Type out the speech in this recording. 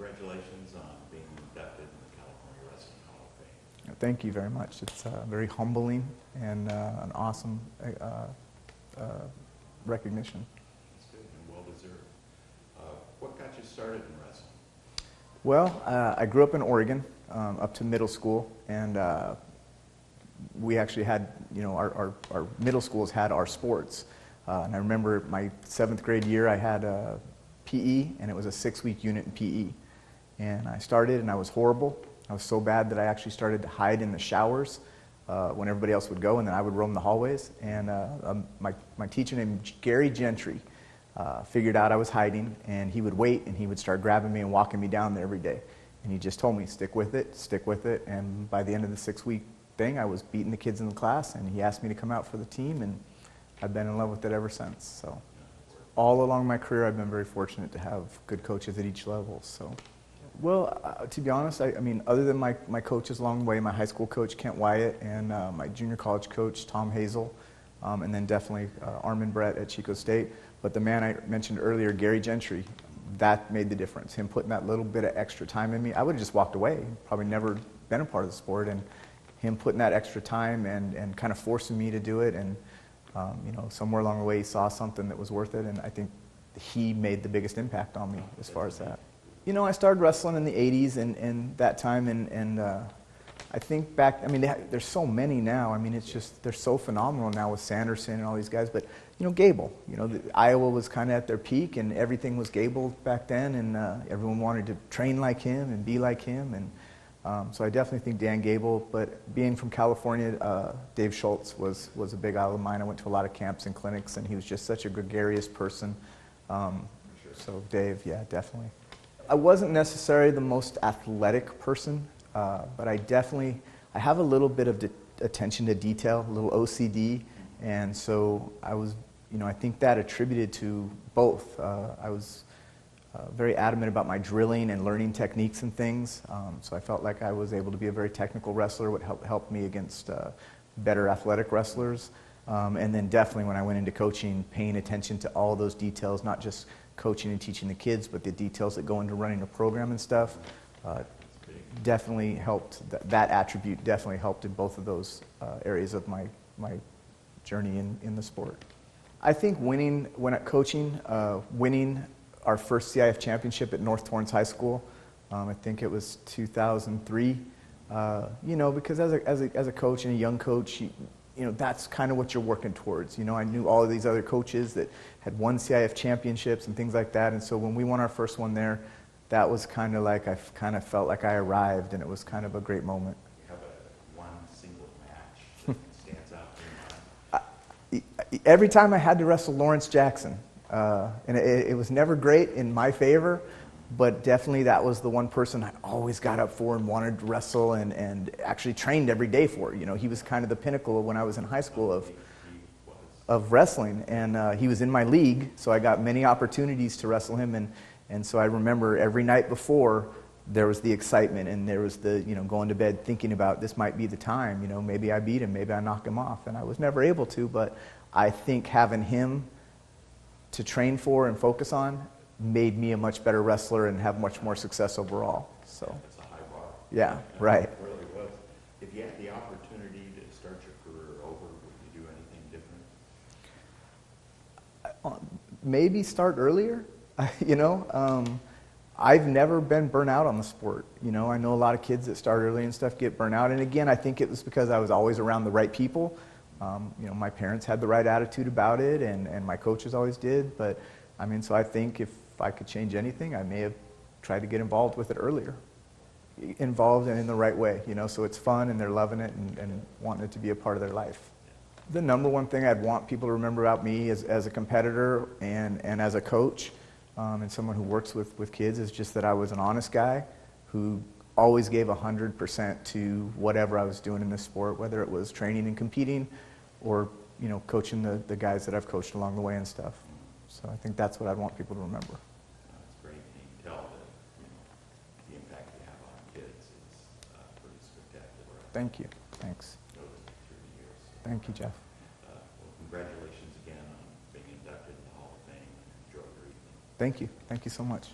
congratulations on being inducted in the California Wrestling Hall of Fame. Thank you very much. It's very humbling and an awesome recognition. That's good and well deserved. What got you started in wrestling? Well, I grew up in Oregon up to middle school, and we actually had, our middle schools had our sports. And I remember my 7th grade year, I had PE, and it was a 6-week unit in PE. And I started, and I was horrible. I was so bad that I actually started to hide in the showers when everybody else would go, and then I would roam the hallways. And my teacher named Gary Gentry figured out I was hiding, and he would wait, and he would start grabbing me and walking me down there every day. And he just told me, stick with it. And by the end of the 6-week thing, I was beating the kids in the class, and he asked me to come out for the team, and I've been in love with it ever since. So all along my career, I've been very fortunate to have good coaches at each level. So, well, to be honest, I mean, other than my coaches along the way, my high school coach, Kent Wyatt, and my junior college coach, Tom Hazel, and then definitely Armin Brett at Chico State. But the man I mentioned earlier, Gary Gentry, that made the difference. Him putting that little bit of extra time in me. I would have just walked away, probably never been a part of the sport, and him putting that extra time and kind of forcing me to do it, and somewhere along the way he saw something that was worth it, and I think he made the biggest impact on me as far as that. I started wrestling in the 80s and that time, and I think back, I mean, there's so many now. I mean, it's just, they're so phenomenal now with Sanderson and all these guys, but Gable, Iowa was kind of at their peak, and everything was Gable back then, and everyone wanted to train like him and be like him, and so I definitely think Dan Gable, but being from California, Dave Schultz was a big idol of mine. I went to a lot of camps and clinics, and he was just such a gregarious person. So Dave, yeah, definitely. I wasn't necessarily the most athletic person, but I have a little bit of attention to detail, a little OCD, and so I was, I think that attributed to both. I was very adamant about my drilling and learning techniques and things, so I felt like I was able to be a very technical wrestler, would help me against better athletic wrestlers. And then definitely when I went into coaching, paying attention to all those details, not just coaching and teaching the kids, but the details that go into running a program and stuff, definitely helped. That attribute definitely helped in both of those areas of my journey in the sport. I think winning our first CIF championship at North Torrance High School, I think it was 2003, because as a coach and a young coach, that's kind of what you're working towards. I knew all of these other coaches that had won CIF championships and things like that, and so when we won our first one there, that was kind of like, I kind of felt like I arrived, and it was kind of a great moment. You have one single match that stands out in your mind? Every time I had to wrestle Lawrence Jackson, and it was never great in my favor, but definitely that was the one person I always got up for and wanted to wrestle and actually trained every day for. He was kind of the pinnacle when I was in high school of wrestling, and he was in my league, so I got many opportunities to wrestle him, and so I remember every night before there was the excitement, and there was the going to bed thinking about this might be the time, maybe I beat him, maybe I knock him off, and I was never able to, but I think having him to train for and focus on made me a much better wrestler and have much more success overall. So it's a high bar. Yeah, right. It really was. If you had the opportunity to start your career over, would you do anything different? Maybe start earlier. I've never been burnt out on the sport. I know a lot of kids that start early and stuff get burnt out, and again, I think it was because I was always around the right people. My parents had the right attitude about it, and my coaches always did, but so I think if I could change anything, I may have tried to get involved with it earlier. Involved and in the right way, so it's fun and they're loving it and wanting it to be a part of their life. The number one thing I'd want people to remember about me as a competitor and as a coach and someone who works with kids is just that I was an honest guy who always gave 100% to whatever I was doing in this sport, whether it was training and competing or coaching the guys that I've coached along the way and stuff. So I think that's what I'd want people to remember. That's great. And you can tell that the impact you have on kids is pretty spectacular. Thank you. Thanks. Through the years. Thank you, Jeff. Well, congratulations again on being inducted in the Hall of Fame. Enjoy your evening. Thank you. Thank you so much.